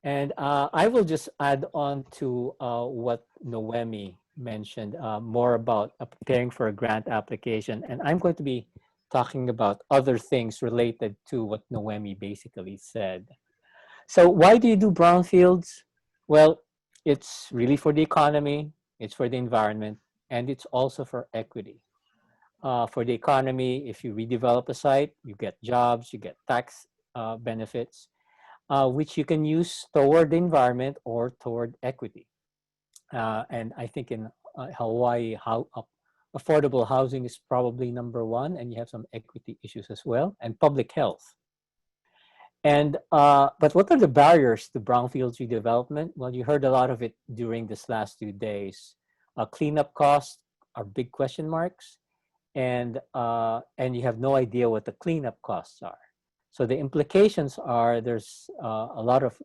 And I will just add on to what Noemi mentioned, more about preparing for a grant application. And I'm going to be talking about other things related to what Noemi basically said. So why do you do brownfields? Well, it's really for the economy, it's for the environment, and it's also for equity. For the economy, if you redevelop a site, you get jobs, you get tax benefits, which you can use toward the environment or toward equity. And I think in Hawaii, affordable housing is probably number one, and you have some equity issues as well, and public health. And but what are the barriers to brownfields redevelopment? Well, you heard a lot of it during this last 2 days. Cleanup costs are big question marks, and you have no idea what the cleanup costs are. So the implications are there's a lot of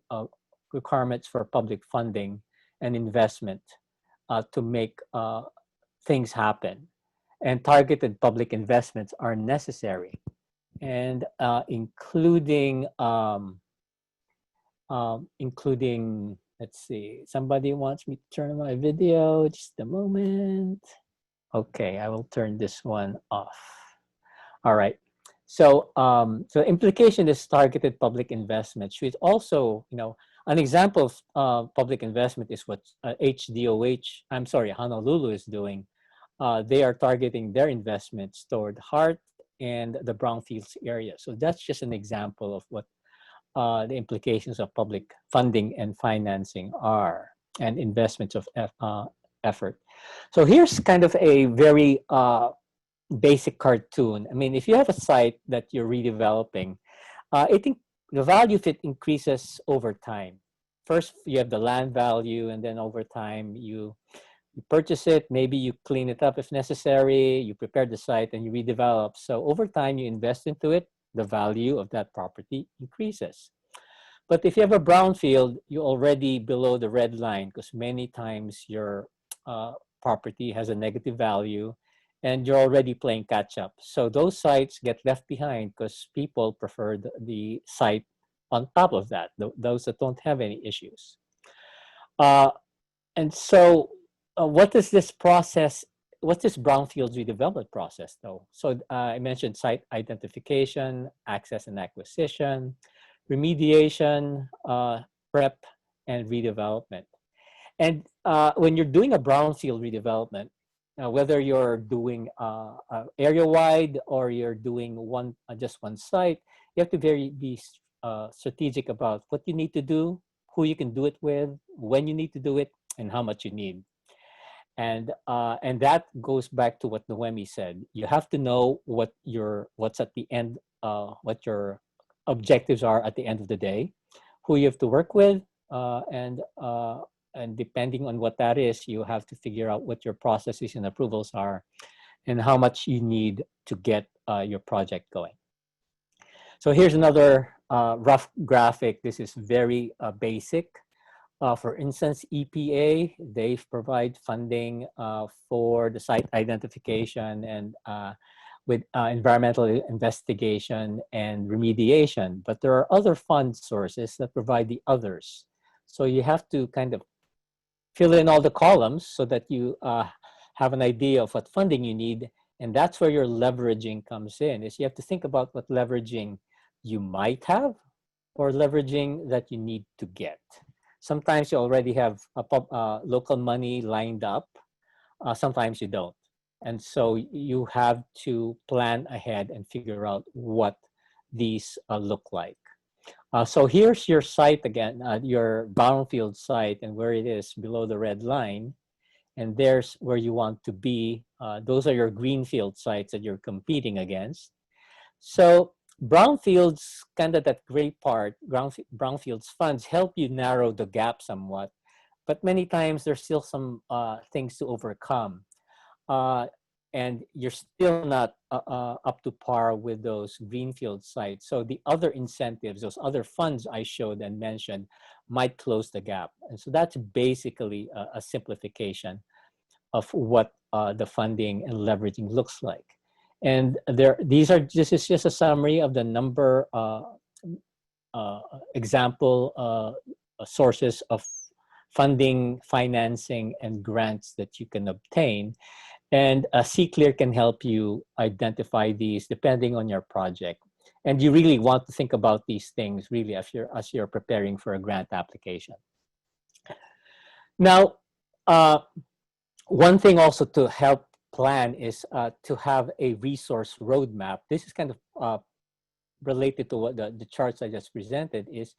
requirements for public funding and investment to make things happen, and targeted public investments are necessary, and including, let's see, somebody wants me to turn on my video, just a moment. Okay, I will turn this one off. All right. So, so implication is targeted public investment. Should also, an example of public investment is what Honolulu is doing. They are targeting their investments toward Hart and the Brownfields area. So that's just an example of what the implications of public funding and financing are, and investments of effort. So here's kind of a very basic cartoon. I mean, if you have a site that you're redeveloping, I think the value of it increases over time. First, you have the land value, and then over time, you purchase it, maybe you clean it up if necessary, you prepare the site, and you redevelop. So over time, you invest into it, the value of that property increases. But if you have a brownfield, you're already below the red line, because many times your property has a negative value, and you're already playing catch up. So those sites get left behind because people prefer the site on top of that, those that don't have any issues. And so what is this process? What's this brownfields redevelopment process though? So I mentioned site identification, access and acquisition, remediation, prep, and redevelopment. And when you're doing a brownfield redevelopment, whether you're doing area-wide or you're doing just one site, you have to be strategic about what you need to do, who you can do it with, when you need to do it, and how much you need. And that goes back to what Noemi said. You have to know what's at the end, what your objectives are at the end of the day, who you have to work with, and depending on what that is, you have to figure out what your processes and approvals are and how much you need to get your project going. So here's another rough graphic. This is very basic. For instance, EPA, they provide funding for the site identification and with environmental investigation and remediation, but there are other fund sources that provide the others. So you have to kind of fill in all the columns so that you have an idea of what funding you need. And that's where your leveraging comes in, is you have to think about what leveraging you might have or leveraging that you need to get. Sometimes you already have local money lined up. Sometimes you don't. And so you have to plan ahead and figure out what these look like. So here's your site again, your brownfield site, and where it is below the red line. And there's where you want to be. Those are your greenfield sites that you're competing against. So brownfields, kind of that gray part, brownfields funds help you narrow the gap somewhat, but many times there's still some things to overcome. And you're still not up to par with those greenfield sites. So the other incentives, those other funds I showed and mentioned might close the gap. And so that's basically a simplification of what the funding and leveraging looks like. And this is just a summary of the number example sources of funding, financing, and grants that you can obtain. And CClear can help you identify these depending on your project. And you really want to think about these things really as you're preparing for a grant application. Now, one thing also to help plan is to have a resource roadmap. This is kind of related to what the charts I just presented is.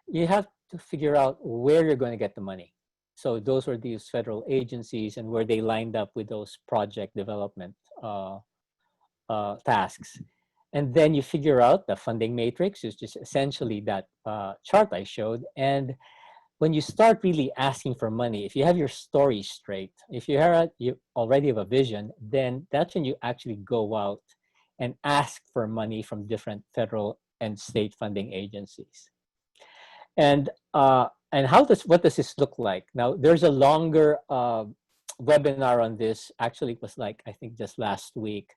You have to figure out where you're going to get the money. So those are these federal agencies and where they lined up with those project development tasks. And then you figure out the funding matrix is just essentially that chart I showed. And when you start really asking for money, if you have your story straight, if you already have a vision, then that's when you actually go out and ask for money from different federal and state funding agencies. And what does this look like? Now, there's a longer webinar on this. Actually, it was like, I think just last week.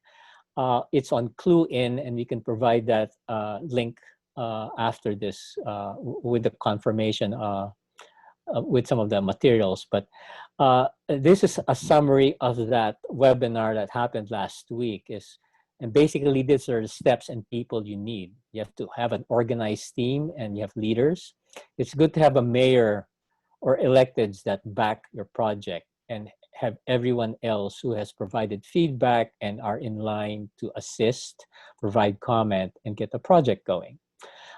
It's on Clue-In, and we can provide that link after this with the confirmation with some of the materials. But this is a summary of that webinar that happened last week. And basically, these are the steps and people you need. You have to have an organized team and you have leaders. It's good to have a mayor or electeds that back your project and have everyone else who has provided feedback and are in line to assist, provide comment, and get the project going.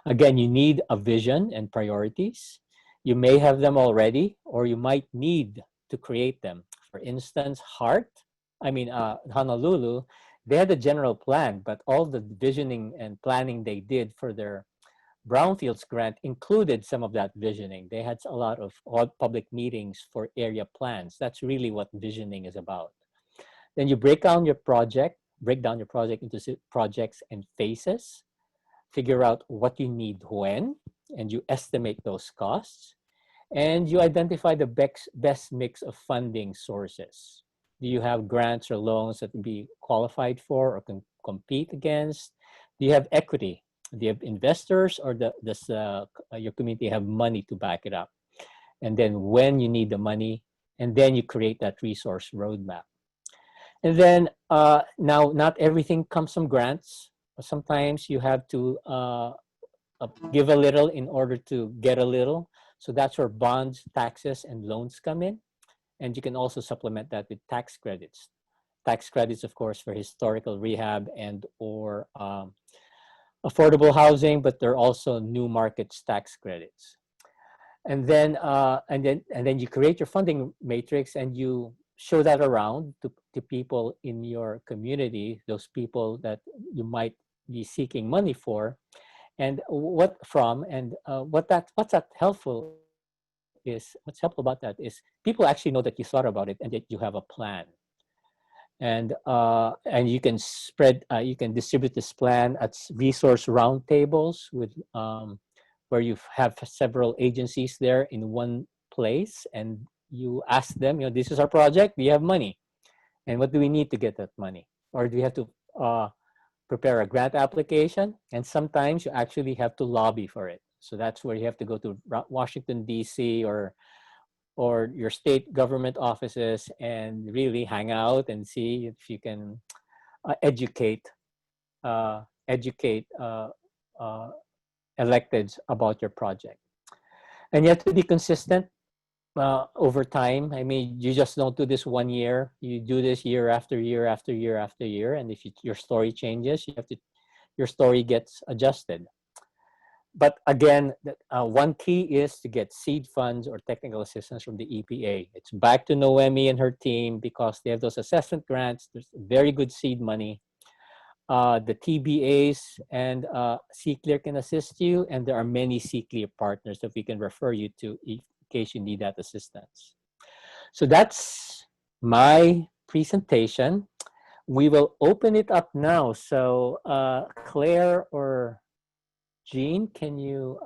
Again, you need a vision and priorities. You may have them already, or you might need to create them. For instance, Honolulu, they had a general plan, but all the visioning and planning they did for their Brownfields grant included some of that visioning. They had a lot of public meetings for area plans. That's really what visioning is about. Then you break down your project into projects and phases, figure out what you need when, and you estimate those costs, and you identify the best mix of funding sources. Do you have grants or loans that can be qualified for or can compete against? Do you have equity? Do you have investors, or does your community have money to back it up? And then when you need the money, and then you create that resource roadmap. And then now, not everything comes from grants. Sometimes you have to give a little in order to get a little. So that's where bonds, taxes, and loans come in. And you can also supplement that with tax credits. Tax credits, of course, for historical rehab and or affordable housing, but there are also new markets tax credits. And then you create your funding matrix and you show that around to people in your community, those people that you might be seeking money for, and what's helpful about that is people actually know that you thought about it and that you have a plan. And you can you can distribute this plan at resource roundtables with where you have several agencies there in one place, and you ask them, this is our project, do you have money? And what do we need to get that money? Or do we have to prepare a grant application? And sometimes you actually have to lobby for it. So that's where you have to go to Washington, D.C. or your state government offices and really hang out and see if you can educate electeds about your project. And you have to be consistent over time. I mean, you just don't do this 1 year. You do this year after year after year after year. And if your story changes, your story gets adjusted. But again, one key is to get seed funds or technical assistance from the EPA. It's back to Noemi and her team because they have those assessment grants. There's very good seed money. The TBAs and CClear can assist you, and there are many CClear partners that we can refer you to in case you need that assistance. So that's my presentation. We will open it up now. So Claire or Jean, can you